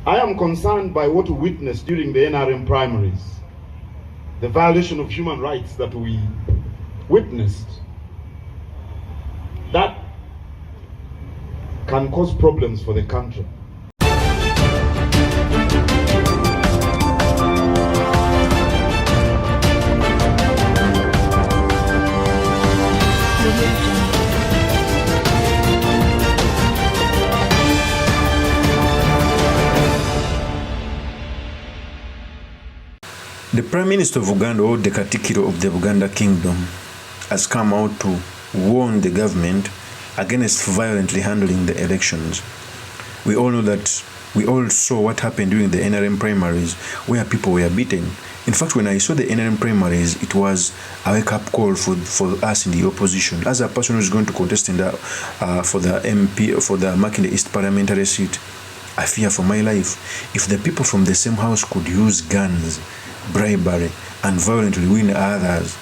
I am concerned by what we witnessed during the NRM primaries, the violation of human rights that we witnessed. That can cause problems for the country. The Prime Minister of Uganda, or the KATIKIRO of the Uganda Kingdom, has come out to warn the government against violently handling the elections. We all know that, we all saw what happened during the NRM primaries where people were beaten. In fact, when I saw the NRM primaries, it was a wake-up call for us in the opposition. As a person who is going to contest in for the MP, for the Makinde East parliamentary seat, I fear for my life. If the people from the same house could use guns, bribery, and violently win others,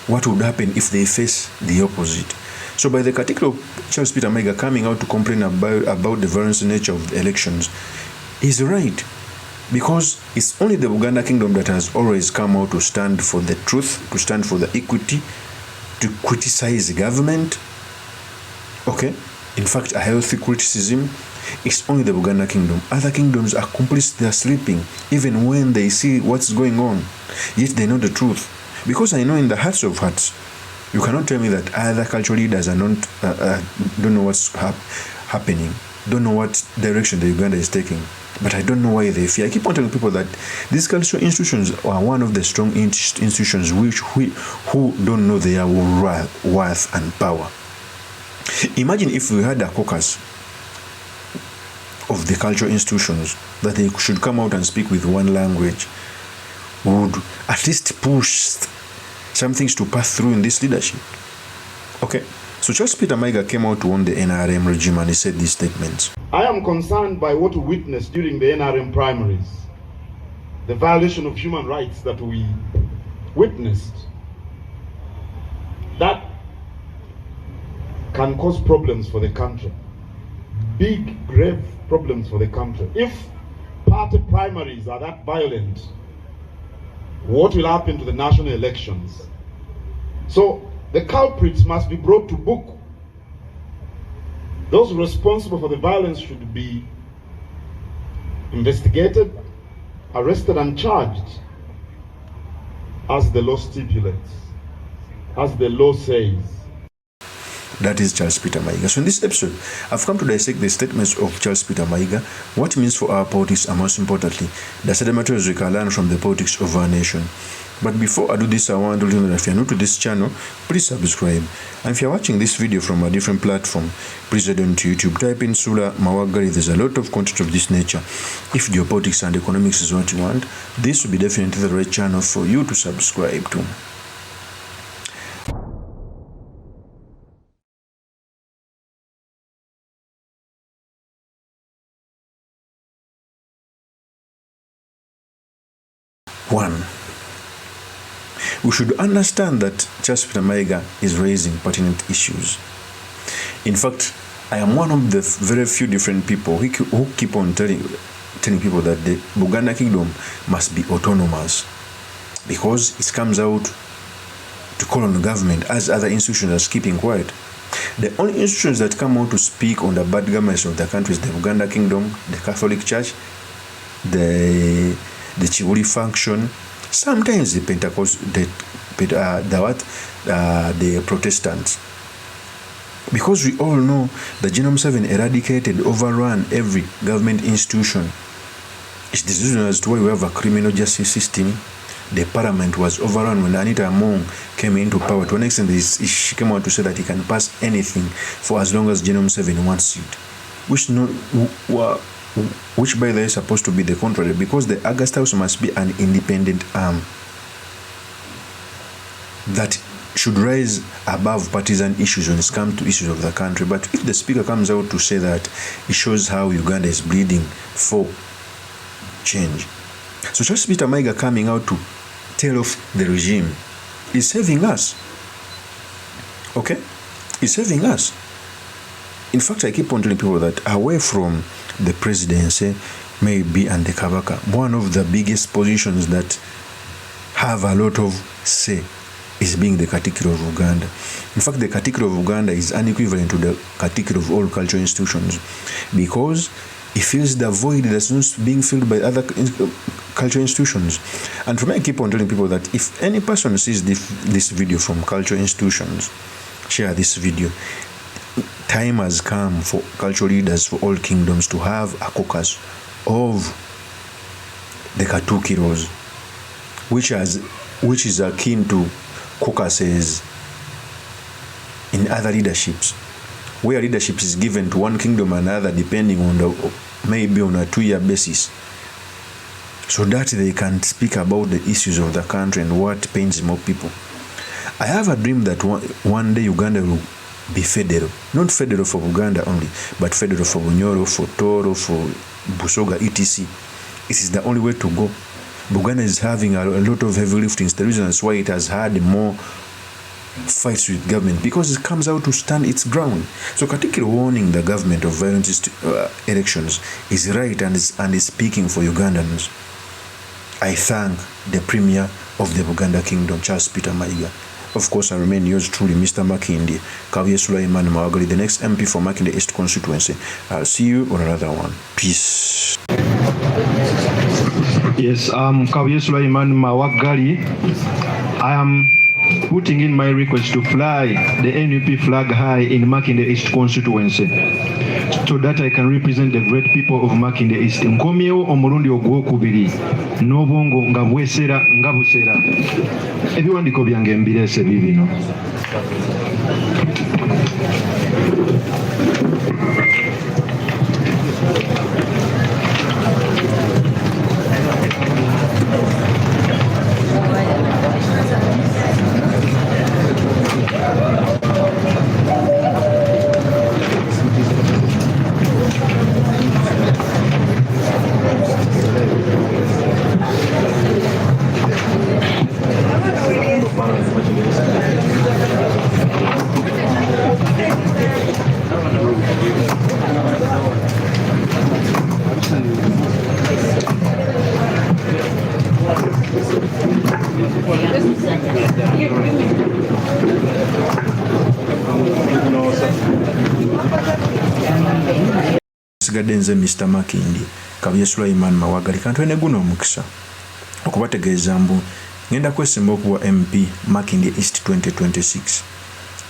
what would happen if they face the opposite? So by the KATIKIRO Charles Peter Mayiga coming out to complain about the violent nature of the elections, is right, because it's only the Uganda Kingdom that has always come out to stand for the truth, to stand for the equity, to criticize the government. Okay, in fact, a healthy criticism. It's only the Uganda Kingdom. Other kingdoms are complicit, they are sleeping, even when they see what's going on. Yet they know the truth. Because I know in the hearts of hearts, you cannot tell me that other cultural leaders are not, don't know what's happening, don't know what direction the Uganda is taking. But I don't know why they fear. I keep on telling people that these cultural institutions are one of the strong institutions who don't know their worth and power. Imagine if we had a caucus of the cultural institutions that they should come out and speak with one language, would at least push some things to pass through in this leadership. Okay, so Charles Peter Mayiga came out to warn the NRM regime and he said these statements. I am concerned by what we witnessed during the NRM primaries, the violation of human rights that we witnessed. That can cause problems for the country. Big, grave problems for the country. If party primaries are that violent, what will happen to the national elections? So the culprits must be brought to book. Those responsible for the violence should be investigated, arrested, and charged as the law stipulates, as the law says. That is Charles Peter Mayiga. So in this episode, I've come to dissect the statements of Charles Peter Mayiga, what it means for our politics, and most importantly, the certain materials we can learn from the politics of our nation. But before I do this, I want to let you know that if you're new to this channel, please subscribe. And if you're watching this video from a different platform, please head on to YouTube, type in Sula Mawagari. There's a lot of content of this nature. If geopolitics and economics is what you want, this will be definitely the right channel for you to subscribe to. One, we should understand that Charles Peter Mayiga is raising pertinent issues. In fact, I am one of the very few different people who keep on telling people that the Uganda Kingdom must be autonomous, because it comes out to call on the government as other institutions are keeping quiet. The only institutions that come out to speak on the bad governance of the country is the Uganda Kingdom, the Catholic Church, the Chibuli faction, sometimes the Pentecost, the Protestants. Because we all know that MUSEVENI eradicated, overran every government institution. It's the reason as to why we have a criminal justice system. The parliament was overrun when Anita Among came into power. To an extent, she came out to say that he can pass anything for as long as MUSEVENI wants it, which by the way is supposed to be the contrary, because the August House must be an independent arm that should rise above partisan issues when it comes to issues of the country. But if the speaker comes out to say that, it shows how Uganda is bleeding for change. So Charles Peter Mayiga coming out to tell off the regime is saving us. Okay? It's saving us. In fact, I keep on telling people that away from the presidency, maybe, and the Kabaka. One of the biggest positions that have a lot of say is being the Katikiro of Uganda. In fact, the Katikiro of Uganda is unequivalent to the Katikiro of all cultural institutions, because it fills the void that's not being filled by other cultural institutions. And for me, I keep on telling people that if any person sees this video from cultural institutions, share this video. Time has come for cultural leaders for all kingdoms to have a caucus of the Katikiros, which is akin to caucuses in other leaderships, where leadership is given to one kingdom and another depending on maybe on a 2-year basis, so that they can speak about the issues of the country and what pains more people. I have a dream that one day Uganda will be federal, not federal for Uganda only, but federal for Bunyoro, for Toro, for Busoga, etc. It is the only way to go. Uganda is having a lot of heavy liftings. The reason is why it has had more fights with government, because it comes out to stand its ground. So Katikiro warning the government of violent elections is right and is speaking for Ugandans. I thank the Premier of the Buganda Kingdom, Charles Peter Mayiga. Of course, I remain yours truly, Mr. Makindi, Kavye Sulaiman Mawagali, the next MP for Makindi East constituency. I'll see you on another one. Peace. Yes, Kavye Sulaiman Mawagali. I am putting in my request to fly the NUP flag high in Makindi East constituency, so that I can represent the great people of Makindi East. Nkomyewo omulundi ogwokubiri n'obwongo nga bwesera nga busera. Ebiwandiiko byange mbirese bibino. Sigadde nze Mr. Makindi, Kavye Sulaiman Mawagali, kantu ene guno omukisa okubategeeza mbu ngenda kwesimba okuwa MP Makindi East 2026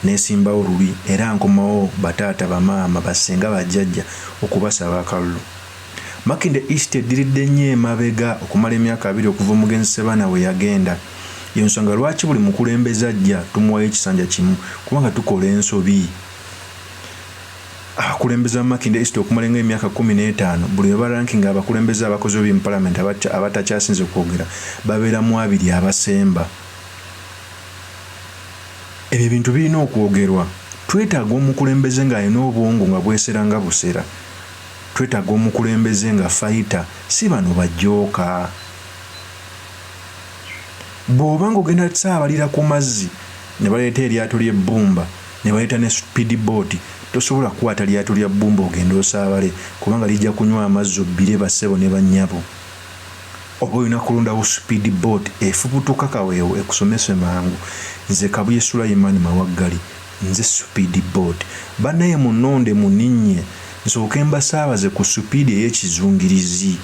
nesimbawo luli era nkomawo bataata bamaama basenga bajjajja okubasaba akalulu. Makindi East ediridde nnyo emabega okumala emyaka 2 okuva omugenzi Sebana we yagenda. Yensonga lwaki buli mukulembeze ajja tumuwayo ekisanja kimu, kubanga tukola ensobi. Abakulembeze Makindi East okumala emyaka 15 buli baranking abakulembeze abakozi b'omu parliament abatakyasinze okwogera babeera mu 2 abasemba. Ebyo bintu birina okwogerwa. Twetaaga omukulembeze ng'alina obwongo nga bwesera nga busera. Twetaaga omukulembeze nga fighter, si bano bajooka. Bw'oba ng'ogenda kusaabalira ku mazzi ne baleeta eryato ly'ebbumba ne baleeta ne speed boat, tosobola kukwata lyato lya bbumba ogenda osaabale, kubanga lijja kunywa amazzi obbire bassebo ne bannyabo. Oba olina kulondawo speed boat efubutuka kaweewo ekusomese mangu. Nze Kavye Sulaiman Mawagali, nze speed boat. Bannaye munonde muninnye nsooke mbasaabaze ku speed ey'ekizungirizi.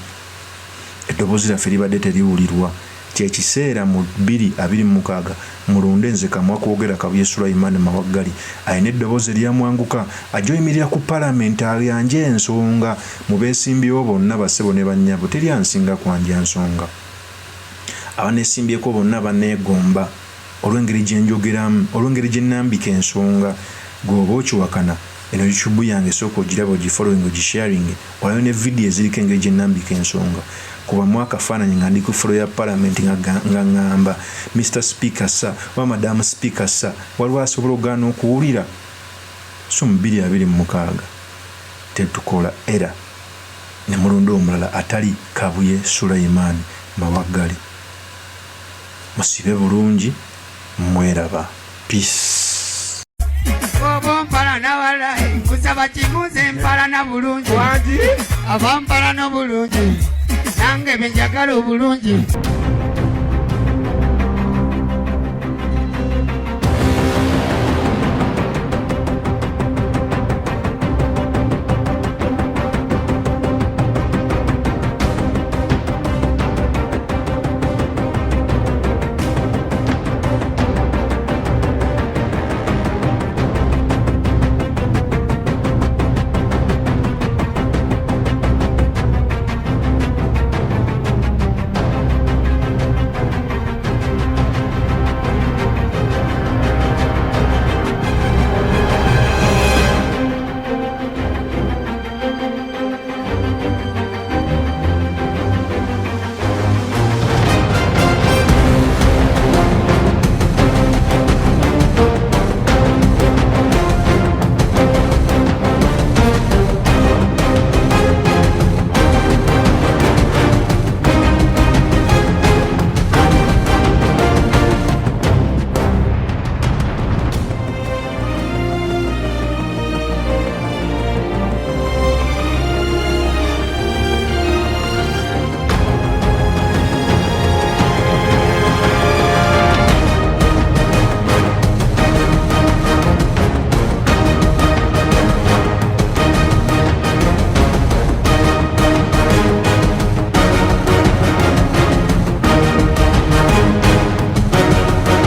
Eddoboozi lyaffe libadde teriwulirwa. Kyekiseera mu 2026 mulonde nze kamwa kwogera Kavye Sulaiman Mawagali ayina eddoboozi eryamwanguka ajoyimirira ku palamenti ayanje ensonga mu beesimbyewo bonna bassebo ne bannyabo. Teri ansinga kwanja nsonga. Abaneesimbyeko bonna baneegomba olw'engeri gye njogeramu, olw'engeri gye nnambika ensonga. Gw'oba okiwakana, eno YouTube yange sooka ogiraba ogifollowing ogisharing, olayo ne vidiyo eziriko engeri gye nnambika ensonga. Kuba mwaka faananyi nga ndi ku folo ya parliament nga ngamba Mr. Speaker sa wa Madam Speaker sa waliwo asobola ogaana okuwulira. So mu 2026 tetukola era ne mulonda omulala atali Kavye Sulaiman Mawagali. Musibe bulungi, mweraba. Peace. abakimuze mpalana bulungi abampalana bulungi nange benjagala obulungi